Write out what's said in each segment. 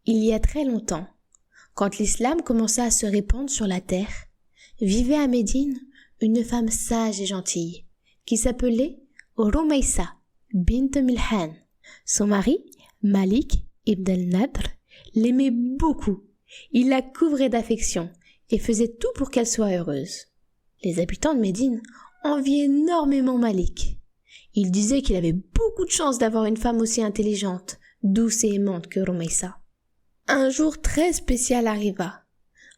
Il y a très longtemps, quand l'islam commença à se répandre sur la terre, vivait à Médine une femme sage et gentille qui s'appelait Rumaysa bint Milhan. Son mari, Malik ibn al-Nadr, l'aimait beaucoup. Il la couvrait d'affection et faisait tout pour qu'elle soit heureuse. Les habitants de Médine enviaient énormément Malik. Ils disaient qu'il avait beaucoup de chance d'avoir une femme aussi intelligente, douce et aimante que Rumaysa. Un jour très spécial arriva.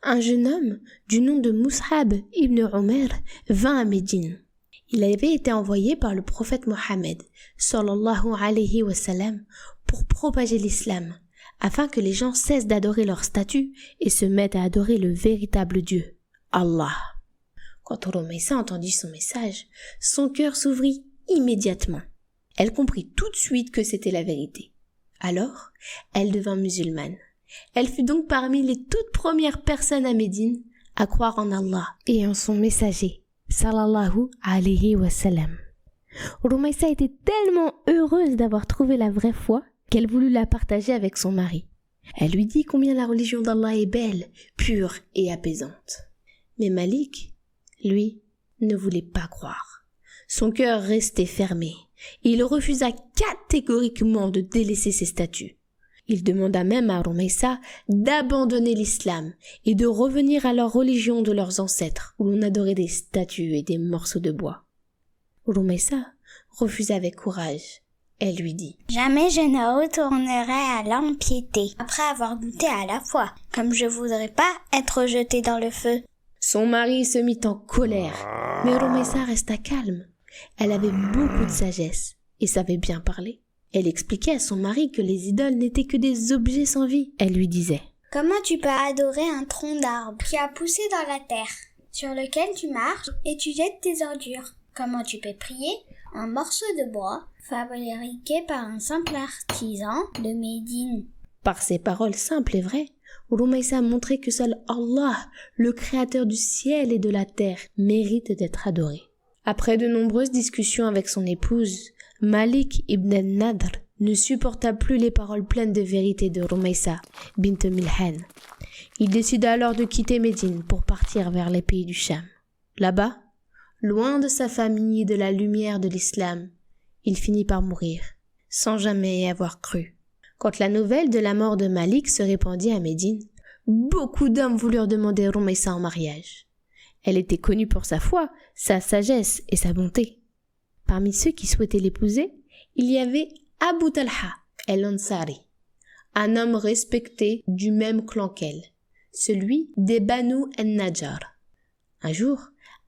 Un jeune homme du nom de Mus'ab ibn Umair vint à Médine. Il avait été envoyé par le prophète Mohammed sallallahu alayhi wa sallam pour propager l'islam, afin que les gens cessent d'adorer leur statue et se mettent à adorer le véritable Dieu, Allah. Quand Rumaysa entendit son message, son cœur s'ouvrit immédiatement. Elle comprit tout de suite que c'était la vérité. Alors, elle devint musulmane. Elle fut donc parmi les toutes premières personnes à Médine à croire en Allah et en son messager, sallallahu alayhi wa sallam. Rumaysa était tellement heureuse d'avoir trouvé la vraie foi qu'elle voulut la partager avec son mari. Elle lui dit combien la religion d'Allah est belle, pure et apaisante. Mais Malik, lui, ne voulait pas croire. Son cœur restait fermé. Il refusa catégoriquement de délaisser ses statues. Il demanda même à Rumaysa d'abandonner l'islam et de revenir à leur religion de leurs ancêtres, où l'on adorait des statues et des morceaux de bois. Rumaysa refusa avec courage. Elle lui dit « Jamais je ne retournerai à l'impiété, après avoir goûté à la foi, comme je voudrais pas être jetée dans le feu. » Son mari se mit en colère, mais Rumaysa resta calme. Elle avait beaucoup de sagesse et savait bien parler. Elle expliquait à son mari que les idoles n'étaient que des objets sans vie. Elle lui disait « Comment tu peux adorer un tronc d'arbre qui a poussé dans la terre, sur lequel tu marches et tu jettes tes ordures? Comment tu peux prier un morceau de bois fabriqué par un simple artisan de Médine? » Par ces paroles simples et vraies, Rumaysa montrait que seul Allah, le créateur du ciel et de la terre, mérite d'être adoré. Après de nombreuses discussions avec son épouse, Malik ibn al-Nadr ne supporta plus les paroles pleines de vérité de Rumaysa bint Milhan. Il décida alors de quitter Médine pour partir vers les pays du Cham. Là-bas, loin de sa famille et de la lumière de l'islam, il finit par mourir, sans jamais y avoir cru. Quand la nouvelle de la mort de Malik se répandit à Médine, beaucoup d'hommes voulurent demander Rumaysa en mariage. Elle était connue pour sa foi, sa sagesse et sa bonté. Parmi ceux qui souhaitaient l'épouser, il y avait Abu Talha el-Ansari, un homme respecté du même clan qu'elle, celui des Banu el-Najjar. Un jour,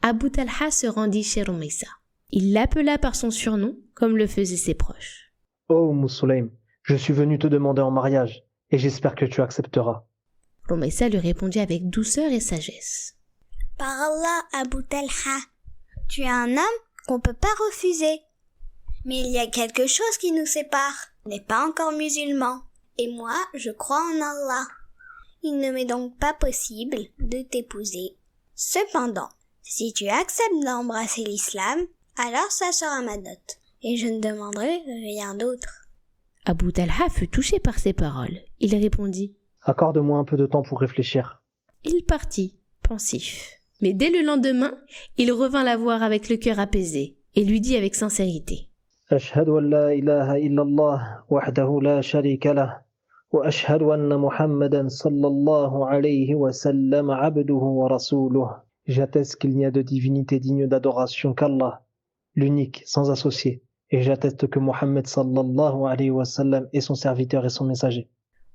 Abu Talha se rendit chez Rumaysa. Il l'appela par son surnom, comme le faisaient ses proches. « Oh Sulaym, je suis venu te demander en mariage, et j'espère que tu accepteras. » Rumaysa lui répondit avec douceur et sagesse. « Par Allah, Abu Talha, tu es un homme qu'on peut pas refuser. Mais il y a quelque chose qui nous sépare. On n'est pas encore musulman. Et moi, je crois en Allah. Il ne m'est donc pas possible de t'épouser. Cependant, si tu acceptes d'embrasser l'islam, alors ça sera ma dot. Et je ne demanderai rien d'autre. » Abu Talha fut touché par ces paroles. Il répondit « Accorde-moi un peu de temps pour réfléchir. » Il partit, pensif. Mais dès le lendemain, il revint la voir avec le cœur apaisé et lui dit avec sincérité « Ashhadu an la ilaha illallah wahdahu la sharika lah wa ashhadu anna Muhammadan sallallahu alayhi wa sallam abduhu wa rasuluh. » J'atteste qu'il n'y a de divinité digne d'adoration qu'Allah, l'unique, sans associé, et j'atteste que Muhammad sallallahu alayhi wa sallam est son serviteur et son messager.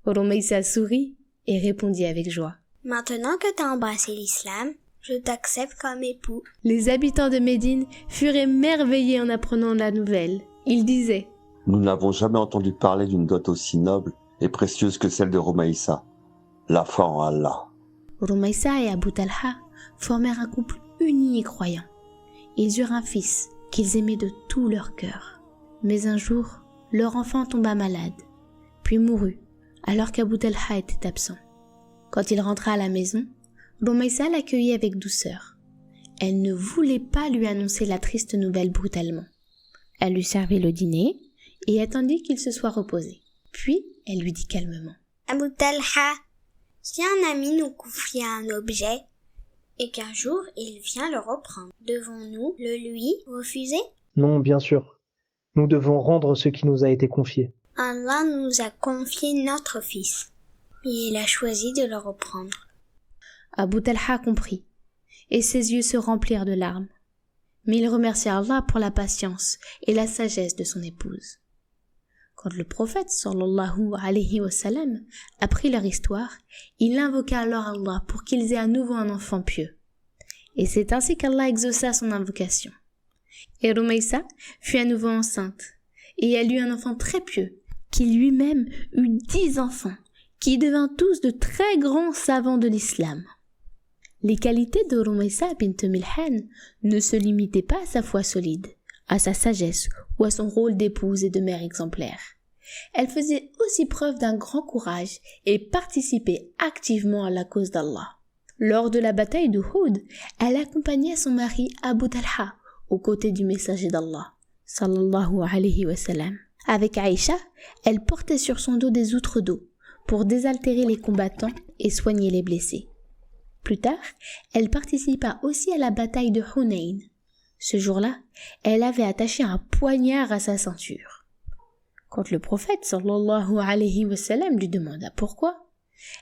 Rumaysa sourit et répondit avec joie « Maintenant que tu as embrassé l'islam, je t'accepte comme époux. » Les habitants de Médine furent émerveillés en apprenant la nouvelle. Ils disaient « Nous n'avons jamais entendu parler d'une dot aussi noble et précieuse que celle de Rumaysa, la foi en Allah. » Rumaysa et Abu Talha formèrent un couple uni et croyant. Ils eurent un fils qu'ils aimaient de tout leur cœur. Mais un jour, leur enfant tomba malade, puis mourut, alors qu'Abu Talha était absent. Quand il rentra à la maison, Rumaysa l'accueillit avec douceur. Elle ne voulait pas lui annoncer la triste nouvelle brutalement. Elle lui servit le dîner et attendit qu'il se soit reposé. Puis, elle lui dit calmement « Abu Talha, si un ami nous confie un objet et qu'un jour il vient le reprendre, devons-nous le lui refuser? Non, bien sûr. Nous devons rendre ce qui nous a été confié. Allah nous a confié notre fils, et il a choisi de le reprendre. Abu Talha comprit, et ses yeux se remplirent de larmes. Mais il remercia Allah pour la patience et la sagesse de son épouse. Quand le prophète sallallahu alayhi wa sallam apprit leur histoire, il invoqua alors Allah pour qu'ils aient à nouveau un enfant pieux. Et c'est ainsi qu'Allah exauça son invocation. Et Rumaysa fut à nouveau enceinte, et elle eut un enfant très pieux, qui lui-même eut 10 enfants, qui devinrent tous de très grands savants de l'islam. Les qualités de Rumaysa bint Milhan ne se limitaient pas à sa foi solide, à sa sagesse ou à son rôle d'épouse et de mère exemplaire. Elle faisait aussi preuve d'un grand courage et participait activement à la cause d'Allah. Lors de la bataille d'Uhud, elle accompagnait son mari Abu Talha aux côtés du messager d'Allah, sallallahu alayhi wa sallam. Avec Aïcha, elle portait sur son dos des outres d'eau pour désaltérer les combattants et soigner les blessés. Plus tard, elle participa aussi à la bataille de Hunayn. Ce jour-là, elle avait attaché un poignard à sa ceinture. Quand le prophète sallallahu alayhi wa sallam lui demanda pourquoi,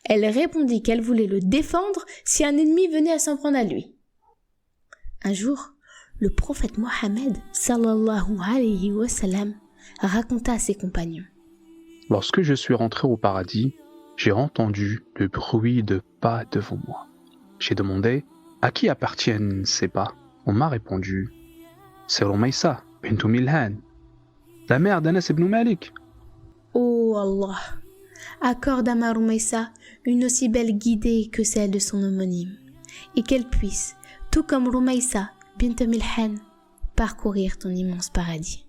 elle répondit qu'elle voulait le défendre si un ennemi venait à s'en prendre à lui. Un jour, le prophète Mohammed sallallahu alayhi wa sallam raconta à ses compagnons. Lorsque je suis rentré au paradis, j'ai entendu le bruit de pas devant moi. J'ai demandé à qui appartiennent ces pas. On m'a répondu, c'est Rumaysa bint Milhan, la mère d'Anas ibn Malik. Oh Allah, accorde à ma Rumaysa une aussi belle guidée que celle de son homonyme, et qu'elle puisse, tout comme Rumaysa bint Milhan, parcourir ton immense paradis.